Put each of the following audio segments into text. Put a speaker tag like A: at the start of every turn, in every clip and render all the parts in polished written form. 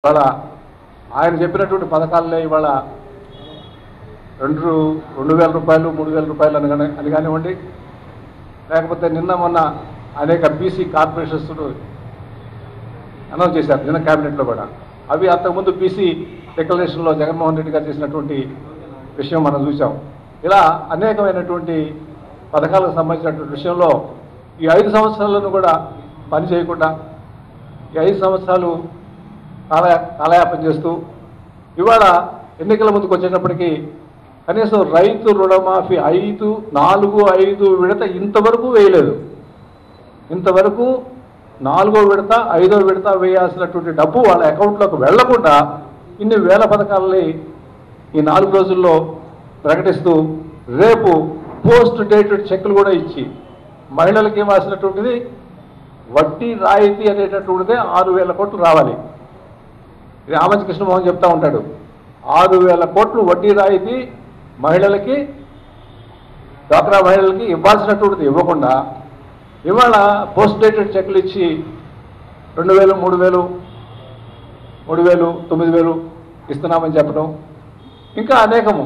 A: ఇవాళ ఆయన చెప్పినటువంటి పథకాలనే ఇవాళ 2,000 రూపాయలు 3,000 రూపాయలు అని కానివ్వండి, లేకపోతే నిన్న మొన్న అనేక బీసీ కార్పొరేషన్స్ అనౌన్స్ చేశారు నిన్న క్యాబినెట్లో కూడా. అవి అంతకుముందు బీసీ డిక్లరేషన్లో జగన్మోహన్ రెడ్డి గారు చేసినటువంటి విషయం మనం చూసాం. ఇలా అనేకమైనటువంటి పథకాలకు సంబంధించినటువంటి విషయంలో ఈ 5 సంవత్సరాలను కూడా పని చేయకుండా ఈ 5 సంవత్సరాలు కాలయాపన చేస్తూ ఇవాళ ఎన్నికల ముందుకు వచ్చేటప్పటికీ కనీసం రైతు రుణమాఫీ 4-5 విడత ఇంతవరకు వేయలేదు. ఇంతవరకు 4వ విడత 5వ విడత వేయాల్సినటువంటి డబ్బు వాళ్ళ అకౌంట్లోకి వెళ్లకుండా ఇన్ని వేల పథకాలని ఈ 4 రోజుల్లో ప్రకటిస్తూ రేపు పోస్ట్ డేటెడ్ చెక్కులు కూడా ఇచ్చి మహిళలకు ఇవ్వాల్సినటువంటిది వడ్డీ రాయితీ అనేటటువంటిదే 6,000 కోట్లు రావాలి. ఇది ఆమంచి కృష్ణమోహన్ చెప్తా ఉంటాడు. 6,000 కోట్లు వడ్డీ రాయితీ మహిళలకి, డ్వాక్రా మహిళలకి ఇవ్వాల్సినటువంటిది ఇవ్వకుండా ఇవాళ పోస్ట్ డేటెడ్ చెక్కులు ఇచ్చి 2,000, 3,000, 3,000, 9,000 ఇస్తున్నామని చెప్పడం, ఇంకా అనేకము.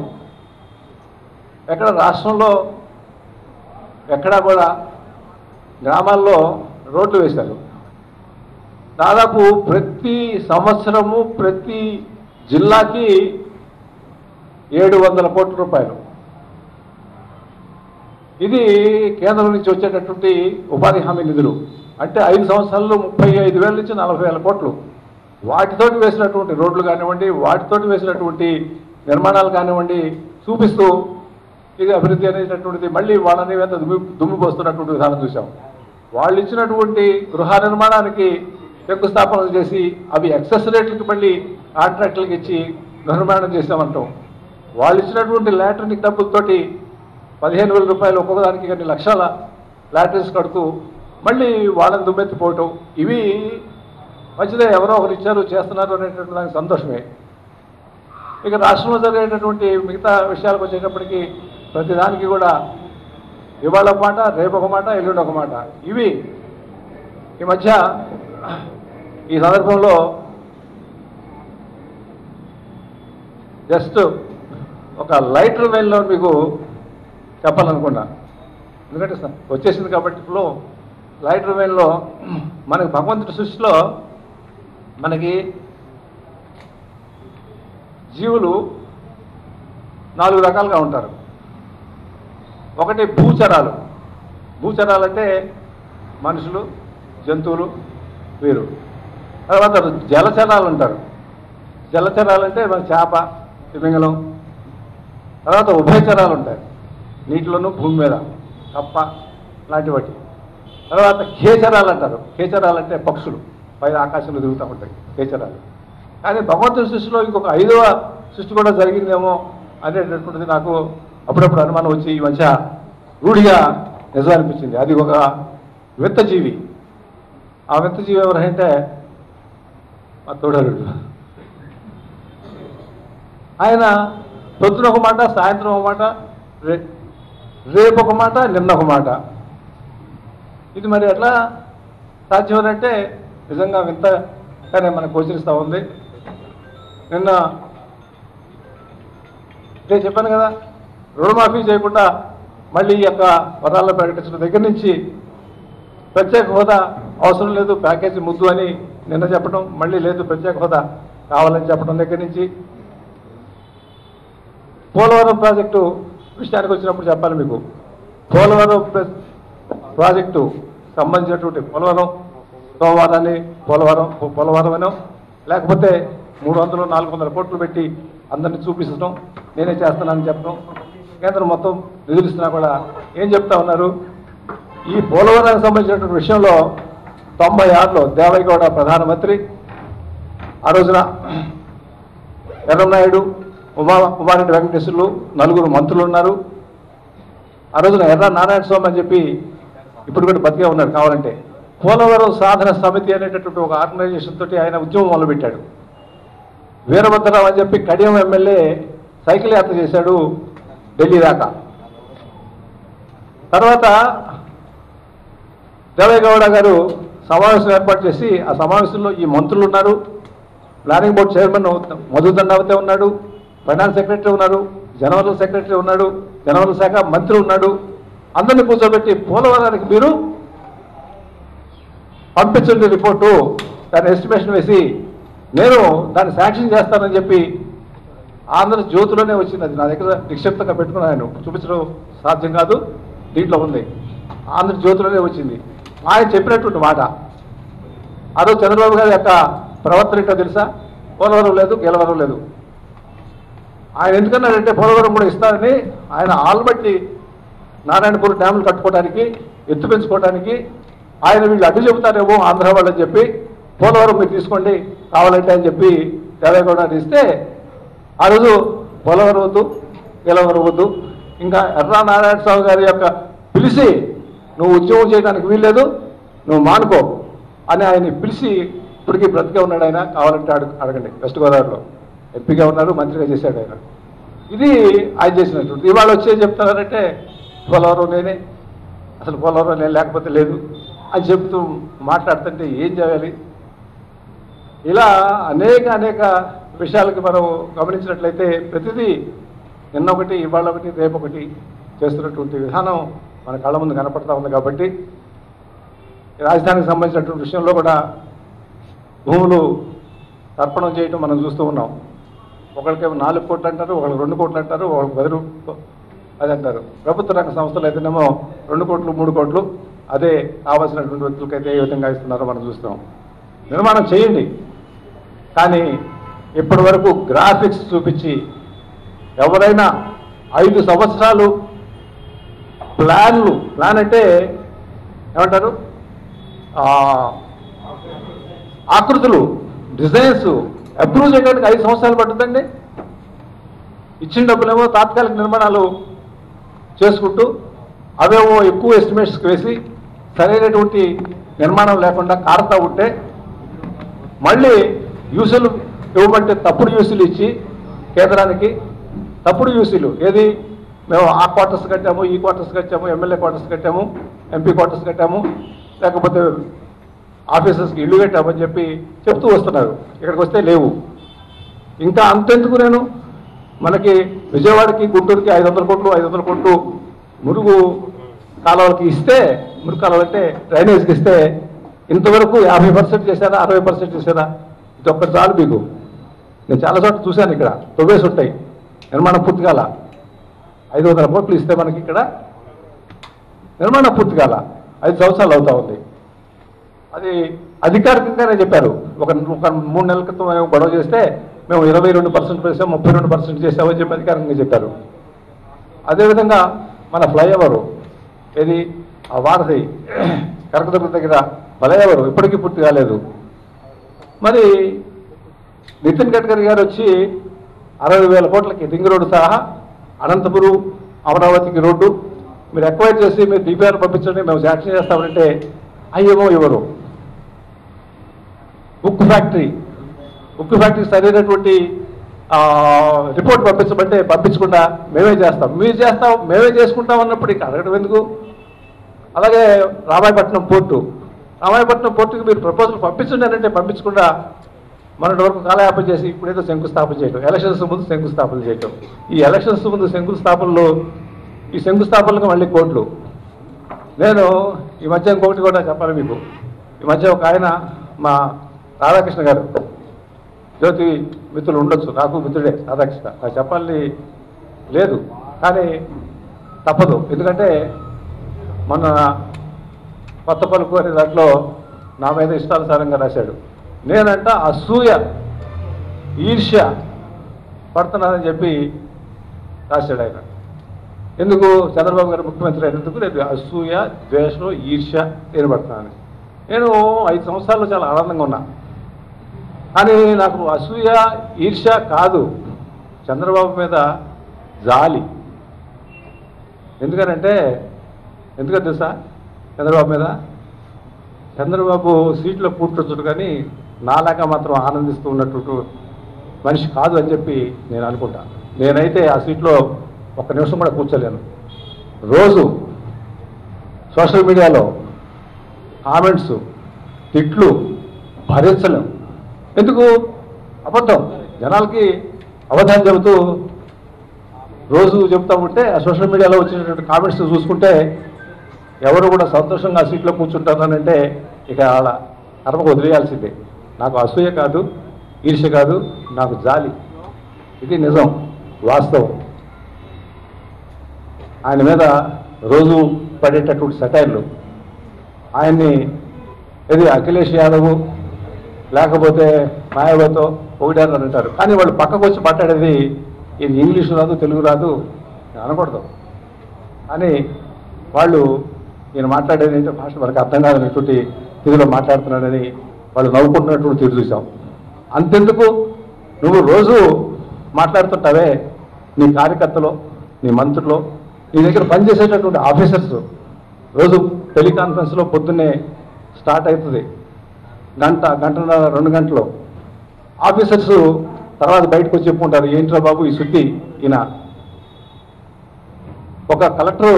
A: ఎక్కడ రాష్ట్రంలో ఎక్కడా కూడా గ్రామాల్లో రోడ్లు వేశారు. దాదాపు ప్రతి సంవత్సరము ప్రతి జిల్లాకి 700 కోట్ల రూపాయలు. ఇది కేంద్రం నుంచి వచ్చేటటువంటి ఉపాధి హామీ నిధులు. అంటే 5 సంవత్సరాల్లో 35,000 నుంచి 40,000 కోట్లు. వాటితోటి వేసినటువంటి రోడ్లు కానివ్వండి, వాటితోటి వేసినటువంటి నిర్మాణాలు కానివ్వండి చూపిస్తూ ఇది అభివృద్ధి అనేటటువంటిది మళ్ళీ వాళ్ళని ఎంత దుమ్మిపోస్తున్నటువంటి విధానం చూసాం. వాళ్ళు ఇచ్చినటువంటి గృహ నిర్మాణానికి శంకుస్థాపనలు చేసి అవి ఎక్సెస్ రేట్లకి మళ్ళీ కాంట్రాక్టులకు ఇచ్చి నిర్మాణం చేసామంటాం. వాళ్ళు ఇచ్చినటువంటి లాటరీనిక్ డబ్బులతోటి 15,000 రూపాయలు ఒక్కొక్కదానికి కొన్ని లక్షల లాటరీస్ కడుతూ మళ్ళీ వాళ్ళని దుమ్మెత్తిపోవటం, ఇవి మంచిదే, ఎవరో ఒకరు ఇచ్చారు చేస్తున్నారు అనేటువంటి దానికి సంతోషమే. ఇక రాష్ట్రంలో జరిగేటటువంటి మిగతా విషయాలకు వచ్చేటప్పటికీ ప్రతిదానికి కూడా ఇవాళ ఒక మాట, రేపు ఒక మాట, ఎల్లుండి ఒక మాట. ఇవి ఈ మధ్య ఈ సందర్భంలో జస్ట్ ఒక లైటర్ వెయిల్లో మీకు చెప్పాలనుకున్నా, ఎందుకంటే వచ్చేసింది కాబట్టి ఫ్లో. లైటర్ వెయిల్లో మనకి భగవంతుడి సృష్టిలో మనకి జీవులు 4 రకాలుగా ఉంటారు. ఒకటి భూచరాలు. భూచరాలు అంటే మనుషులు, జంతువులు, వీరు. తర్వాత జలచరాలు ఉంటారు. జలచరాలు అంటే మన చేప, తిమింగలం. తర్వాత ఉభయచరాలు ఉంటాయి, నీటిలోనూ భూమి మీద, కప్ప లాంటి వాటి. తర్వాత ఖేచరాలు అంటారు. ఖేచరాలు అంటే పక్షులు, పైన ఆకాశంలో తిరుగుతూ ఉంటాయి ఖేచరాలు. కానీ భగవంతుడి సృష్టిలో ఇంకొక 5వ సృష్టి కూడా జరిగిందేమో అనేటటువంటిది నాకు అప్పుడప్పుడు అనుమానం వచ్చి ఈ మధ్య రూఢిగా నిజం అనిపించింది. అది ఒక వింతజీవి. ఆ వింతజీవి ఎవరంటే మా తోడరుడు. ఆయన పొద్దున ఒక మాట, సాయంత్రం ఒక మాట, రేపు ఒక మాట, నిన్న ఒక మాట. ఇది మరి ఎట్లా సాధ్యమనంటే నిజంగా వింతగానే మనకు గోచరిస్తూ ఉంది. నిన్న నేను చెప్పాను కదా, రుణమాఫీ చేయకుండా మళ్ళీ ఈ యొక్క వరాల్లో ప్రకటించిన దగ్గర నుంచి ప్రత్యేక హోదా అవసరం లేదు, ప్యాకేజీ ముద్దు అని నిన్న చెప్పడం, మళ్ళీ లేదు ప్రత్యేక హోదా కావాలని చెప్పడం దగ్గర నుంచి పోలవరం ప్రాజెక్టు విషయానికి వచ్చినప్పుడు చెప్పాలి మీకు. పోలవరం ప్రాజెక్టు సంబంధించినటువంటి పోలవరం సోమవారాన్ని పోలవరం అనో లేకపోతే 300-400 కోట్లు పెట్టి అందరినీ చూపించడం, నేనే చేస్తున్నానని చెప్పడం, కేంద్రం మొత్తం నిధులు ఇస్తున్నా కూడా ఏం చెప్తా ఉన్నారు. ఈ పోలవరానికి సంబంధించినటువంటి విషయంలో 96లో దేవయ్యగౌడ ప్రధానమంత్రి, ఆ రోజున ఎర్రన్నాయుడు, ఉమారెడ్డి వెంకటేశ్వర్లు 4 మంత్రులు ఉన్నారు. ఆ రోజున ఎర్ర నారాయణ స్వామి అని చెప్పి ఇప్పుడు కూడా బతికే ఉన్నారు కావాలంటే. పోలవరం సాధన సమితి అనేటటువంటి ఒక ఆర్గనైజేషన్ తోటి ఆయన ఉద్యమం మొదలుపెట్టాడు. వీరభద్రరావు అని చెప్పి కడియం ఎమ్మెల్యే సైకిల్ యాత్ర చేశాడు ఢిల్లీ దాకా. తర్వాత దేవయ్యగౌడ గారు సమావేశం ఏర్పాటు చేసి ఆ సమావేశంలో ఈ మంత్రులు ఉన్నారు, planning board chairman Madhu Dandavate ఉన్నాడు, ఫైనాన్స్ సెక్రటరీ ఉన్నారు, జనవరుల సెక్రటరీ ఉన్నాడు, జనవరుల శాఖ మంత్రి ఉన్నాడు. అందరినీ కూర్చోబెట్టి పోలవరానికి మీరు పంపించండి రిపోర్టు, దాని ఎస్టిమేషన్ వేసి నేను దాన్ని శాంక్షన్ చేస్తానని చెప్పి ఆంధ్రజ్యోతిలోనే వచ్చింది. అది నా దగ్గర నిక్షిప్తంగా పెట్టుకున్నాను, చూపించడం సాధ్యం కాదు, దీంట్లో ఉంది. ఆంధ్రజ్యోతిలోనే వచ్చింది. ఆయన చెప్పినటువంటి మాట. ఆ రోజు చంద్రబాబు గారి యొక్క ప్రవర్తన ఏంటో తెలుసా? పోలవరం లేదు, గెలవరం లేదు. ఆయన ఎందుకన్నాడంటే పోలవరం కూడా ఇస్తారని. ఆయన ఆల్మట్టి నారాయణపూర్ డ్యాములు కట్టుకోవడానికి, ఎత్తు పెంచుకోవడానికి ఆయన వీళ్ళు అడ్డు చెబుతారేమో ఆంధ్ర వాళ్ళని చెప్పి పోలవరం మీరు తీసుకోండి కావాలంటే అని చెప్పి దేవేగౌడ ఇస్తే ఆ రోజు పోలవరం వద్దు, గెలవరం వద్దు, ఇంకా ఎర్రా నారాయణ స్వామి గారి యొక్క పిలిచి నువ్వు ఉద్యోగం చేయడానికి వీల్లేదు, నువ్వు మానుకో అని ఆయన పిలిచి ఇప్పటికీ బ్రతికే ఉన్నాడు. ఆయన కావాలంటే అడగండి. వెస్ట్ గోదావరిలో ఎంపీగా ఉన్నారు, మంత్రిగా చేశాడు ఆయన. ఇది ఆయన చేసినట్టు. ఇవాళ వచ్చే చెప్తున్నారంటే పోలవరం నేనే, అసలు పోలవరం నేను లేకపోతే లేదు అని చెప్తూ మాట్లాడుతుంటే ఏం చేయాలి? ఇలా అనేక విషయాలకి మనం గమనించినట్లయితే ప్రతిదీ నిన్న ఒకటి, ఇవాళ ఒకటి, రేపు ఒకటి చేస్తున్నటువంటి విధానం మన కళ్ళ ముందు కనపడతా ఉంది. కాబట్టి రాజధానికి సంబంధించినటువంటి విషయంలో కూడా భూములు తర్పణం చేయటం మనం చూస్తూ ఉన్నాం. ఒకరికేమో 4 కోట్లు అంటారు, ఒకరికి 2 కోట్లు అంటారు, ఒకరికి 10 అది అంటారు. ప్రభుత్వ రంగ సంస్థలు అయితేనేమో 2 కోట్లు 3 కోట్లు, అదే కావాల్సినటువంటి వ్యక్తులకైతే ఏ విధంగా ఇస్తున్నారో మనం చూస్తున్నాం. నిర్మాణం చేయండి, కానీ ఇప్పటి వరకు గ్రాఫిక్స్ చూపించి ఎవరైనా 5 సంవత్సరాలు ప్లాన్ అంటే ఏమంటారు, ఆకృతులు, డిజైన్స్ అప్రూవ్ చేయడానికి 5 సంవత్సరాలు పడుతుందండి. ఇచ్చిన డబ్బులేమో తాత్కాలిక నిర్మాణాలు చేసుకుంటూ అవేమో ఎక్కువ ఎస్టిమేట్స్కి వేసి సరైనటువంటి నిర్మాణం లేకుండా కారుతా ఉంటే మళ్ళీ యూసీలు ఇవ్వమంటే తప్పుడు యూసీలు ఇచ్చి కేంద్రానికి తప్పుడు యూసీలు ఏది మేము ఆ క్వార్టర్స్ కట్టాము, ఈ క్వార్టర్స్ కట్టాము, ఎమ్మెల్యే క్వార్టర్స్ కట్టాము, ఎంపీ క్వార్టర్స్ కట్టాము, లేకపోతే ఆఫీసర్స్కి ఇల్లు కట్టామని చెప్పి చెప్తూ వస్తున్నారు. ఇక్కడికి వస్తే లేవు. ఇంకా అంతెందుకు, నేను మనకి విజయవాడకి గుంటూరుకి 500 కోట్లు మురుగు కాలువలకి ఇస్తే, మురుగు కాలువలు అంటే డ్రైనేజ్కి ఇస్తే ఇంతవరకు 50% చేశారా, 60% చేశారా? ఇది ఒక్కటి చాలు మీకు. నేను చాలా చోట్ల చూశాను, ఇక్కడ తొవ్వేసి ఉంటాయి, నిర్మాణం పూర్తి కాల. 500 కోట్లు ఇస్తే మనకి ఇక్కడ నిర్మాణం పూర్తి కాల, 5 సంవత్సరాలు అవుతా ఉంది. అది అధికారికంగానే చెప్పారు. ఒక 3 నెలల క్రితం మేము గొడవ చేస్తే మేము 22% చేసాం, 32% చేసామని చెప్పి అధికారికంగా చెప్పారు. అదేవిధంగా మన ఫ్లైఓవరు ఏది ఆ వారధి కరకదుర్గ దగ్గర ఫ్లైఓవర్ ఇప్పటికీ పూర్తి కాలేదు. మరి నితిన్ గడ్కరీ గారు వచ్చి 60,000 కోట్లకి రింగ్ రోడ్డు సహా అనంతపురం అమరావతికి రోడ్డు మీరు ఎక్వైర్ చేసి మీరు డిపిఆర్ పంపించండి, మేము శాంక్షన్ చేస్తామంటే అయ్యేమో ఇవ్వరు. ఉక్కు ఫ్యాక్టరీ సరైనటువంటి రిపోర్ట్ పంపించమంటే పంపించకుండా మేమే చేస్తాం, మీరు చేస్తాం, మేమే చేసుకుంటాం అన్నప్పుడు ఇక అడగడం ఎందుకు? అలాగే రామాయపట్నం పోర్టుకి మీరు ప్రపోజల్ పంపించండి అంటే పంపించకుండా మొన్నటి వరకు కాలయాపన చేసి ఇప్పుడేదో శంకుస్థాపన చేయటం, ఎలక్షన్స్ ముందు శంకుస్థాపన చేయటం. ఈ ఎలక్షన్స్ ముందు ఈ శంకుస్థాపనలకు మళ్ళీ కోట్లు. నేను ఈ మధ్య ఇంకొకటి కూడా చెప్పాలి మీకు. ఈ మధ్య ఒక ఆయన మా రాధాకృష్ణ గారు, జ్యోతి మిత్రులు ఉండొచ్చు, నాకు మిత్రుడే రాధాకృష్ణ, నాకు చెప్పాలని లేదు కానీ తప్పదు. ఎందుకంటే మొన్న కొత్త పలుకు అనే దాంట్లో నా మీద ఇష్టానుసారంగా రాశాడు. నేనంట అసూయ ఈర్ష్య పడుతున్నానని చెప్పి రాశాడు ఆయన. ఎందుకు? చంద్రబాబు గారు ముఖ్యమంత్రి అయినందుకు నేను అసూయ, ద్వేషం, ఈర్ష్య నేను పడుతున్నాను. నేను 5 సంవత్సరాలు చాలా ఆనందంగా ఉన్నా, కానీ నాకు అసూయ ఈర్ష్య కాదు, చంద్రబాబు మీద జాలి. ఎందుకని తెలుసా? చంద్రబాబు సీట్లో కూర్చోచ్చు కానీ నాలాగా మాత్రం ఆనందిస్తూ ఉన్నట్టు మనిషి కాదు అని చెప్పి నేను అనుకుంటా. నేనైతే ఆ సీట్లో 1 నిమిషం కూడా కూర్చోలేను. రోజు సోషల్ మీడియాలో కామెంట్స్, తిట్లు భరించలేం. ఎందుకు? అబద్ధం. జనాలకి అబద్ధాలు చెబుతూ రోజు చెబుతూ ఉంటే ఆ సోషల్ మీడియాలో వచ్చినటువంటి కామెంట్స్ చూసుకుంటే ఎవరు కూడా సంతోషంగా ఆ సీట్లో కూర్చుంటారనంటే ఇక వాళ్ళ కర్మకు వదిలేయాల్సిందే. నాకు అసూయ కాదు, ఈర్ష్య కాదు, నాకు జాలి. ఇది నిజం, వాస్తవం. ఆయన మీద రోజు పడేటటువంటి సెటైర్లు, ఆయన్ని ఇది అఖిలేష్ యాదవ్ లేకపోతే మాయావతితో ఒకటారు అంటారు, కానీ వాళ్ళు పక్కకు వచ్చి మాట్లాడేది ఇది ఇంగ్లీష్ రాదు, తెలుగు రాదు అనకూడదు. కానీ వాళ్ళు ఈయన మాట్లాడేది ఏంటో భాష మనకు అర్థం కాదనేటువంటి తీరులో మాట్లాడుతున్నాడని వాళ్ళు నవ్వుకుంటున్నటువంటి తీరు చూసాం. అంతెందుకు, నువ్వు రోజు మాట్లాడుతుంటావే నీ కార్యకర్తలో, నీ మంత్రులు, నీ దగ్గర పనిచేసేటటువంటి ఆఫీసర్స్ రోజు టెలికాన్ఫరెన్స్లో పొద్దున్నే స్టార్ట్ అవుతుంది, గంటన్నర 2 గంటలు. ఆఫీసర్స్ తర్వాత బయటకు వచ్చి చెప్పుకుంటారు, ఏంట్రా బాబు ఈ శుద్ధి ఈయన. ఒక కలెక్టరు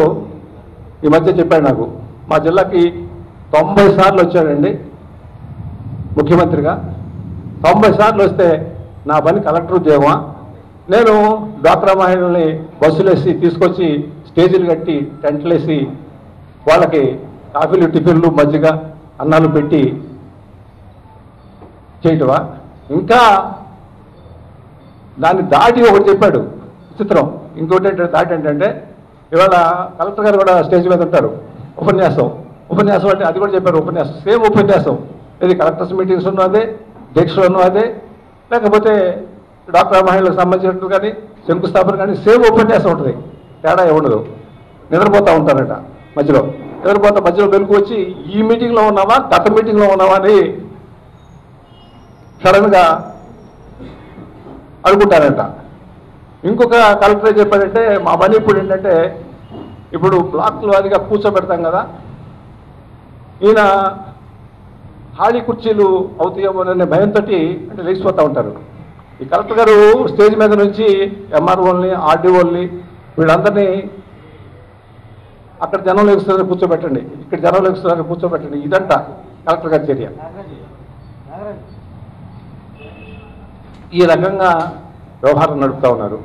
A: ఈ మధ్య చెప్పాడు నాకు, మా జిల్లాకి 90 సార్లు వచ్చాడండి ముఖ్యమంత్రిగా. 90 సార్లు వస్తే నా పని కలెక్టర్ ఉద్యోగమా? నేను డ్వాక్రా మహిళల్ని బస్సులేసి తీసుకొచ్చి స్టేజీలు కట్టి టెంట్లేసి వాళ్ళకి కాఫీలు, టిఫిన్లు, మజ్జిగ, అన్నాలు పెట్టి చేయటవా? ఇంకా దాన్ని దాటి ఒకటి చెప్పాడు చిత్రం. ఇంకోటి ఏంటంటే దాటి ఏంటంటే ఇవాళ కలెక్టర్ గారు కూడా స్టేజ్ మీద ఉంటారు, ఉపన్యాసం అంటే అది కూడా చెప్పారు. ఉపన్యాసం, సేమ్ ఉపన్యాసం. ఇది కలెక్టర్స్ మీటింగ్స్ ఉన్నదే, దీక్షలు అదే, లేకపోతే డాక్టర్ మహిళలకు సంబంధించినట్టు కానీ శంకుస్థాపన కానీ సేమ్ ఉపన్యాసం ఉంటుంది, తేడా ఉండదు. నిద్రపోతూ ఉంటారట మధ్యలో వెనుక వచ్చి ఈ మీటింగ్లో ఉన్నావా, గత మీటింగ్లో ఉన్నావా అని సడన్గా అనుకుంటారంట. ఇంకొక కలెక్టర్ చెప్పారంటే, మా పని ఇప్పుడు ఏంటంటే, ఇప్పుడు బ్లాక్ల వారిగా కూర్చోబెడతాం కదా, ఈయన ఖాళీ కుర్చీలు అవుతాయేమో అనే భయంతో అంటే లేచిపోతూ ఉంటారు. ఈ కలెక్టర్ గారు స్టేజ్ మీద నుంచి ఎంఆర్ఓల్ని, ఆర్డీఓల్ని వీళ్ళందరినీ అక్కడ జనం లెగుస్తున్నారు కూర్చోబెట్టండి, ఇక్కడ జనం లెగుస్తున్నారు కూర్చోబెట్టండి, ఇదంట కలెక్టర్ గారి చర్య. ఈ రకంగా వ్యవహారం నడుపుతూ ఉన్నారు.